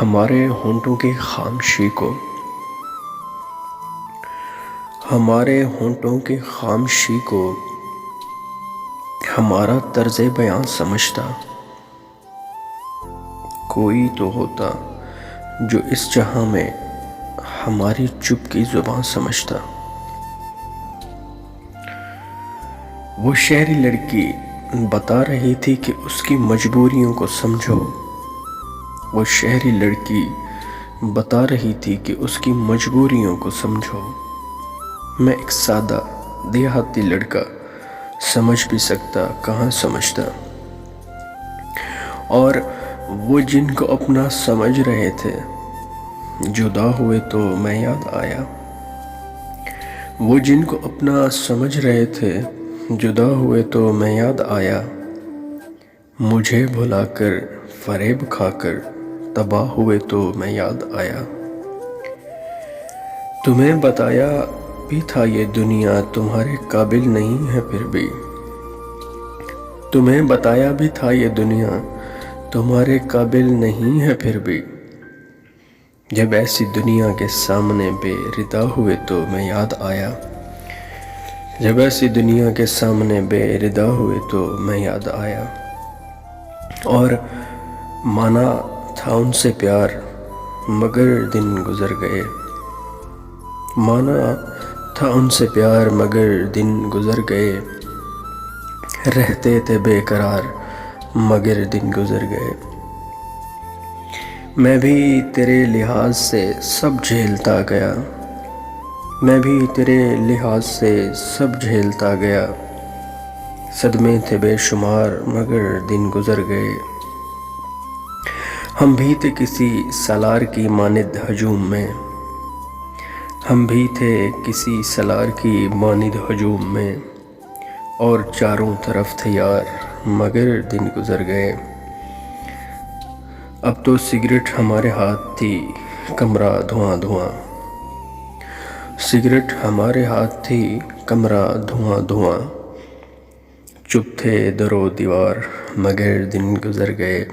ہمارے ہونٹوں کی خاموشی کو، ہمارے ہونٹوں کی خاموشی کو ہمارا طرز بیان سمجھتا۔ کوئی تو ہوتا جو اس جہاں میں ہماری چپ کی زبان سمجھتا۔ وہ شہری لڑکی بتا رہی تھی کہ اس کی مجبوریوں کو سمجھو۔ وہ شہری لڑکی بتا رہی تھی کہ اس کی مجبوریوں کو سمجھو۔ میں ایک سادہ دیہاتی لڑکا سمجھ بھی سکتا کہاں سمجھتا۔ اور وہ جن کو اپنا سمجھ رہے تھے جدا ہوئے تو میں یاد آیا۔ وہ جن کو اپنا سمجھ رہے تھے جدا ہوئے تو میں یاد آیا۔ مجھے بھلا کر فریب کھا کر تباہ ہوئے تو میں یاد آیا۔ تمہیں بتایا بھی تھا یہ دنیا تمہارے قابل نہیں ہے پھر بھی۔ تمہیں بتایا بھی تھا یہ دنیا تمہارے قابل نہیں ہے پھر بھی۔ جب ایسی دنیا کے سامنے بے ردا ہوئے تو میں یاد آیا۔ جب ایسی دنیا کے سامنے بے ردا ہوئے تو میں یاد آیا۔ اور مانا تھا ان سے پیار مگر دن گزر گئے۔ مانا تھا ان سے پیار مگر دن گزر گئے۔ رہتے تھے بے قرار مگر دن گزر گئے۔ میں بھی تیرے لحاظ سے سب جھیلتا گیا۔ میں بھی تیرے لحاظ سے سب جھیلتا گیا۔ صدمے تھے بے شمار مگر دن گزر گئے۔ ہم بھی تھے کسی سالار کی مانند ہجوم میں۔ ہم بھی تھے کسی سالار کی مانند ہجوم میں۔ اور چاروں طرف تھے یار مگر دن گزر گئے۔ اب تو سگریٹ ہمارے ہاتھ تھی کمرہ دھواں دھواں۔ سگریٹ ہمارے ہاتھ تھی کمرہ دھواں دھواں۔ چپ تھے در و دیوار مگر دن گزر گئے۔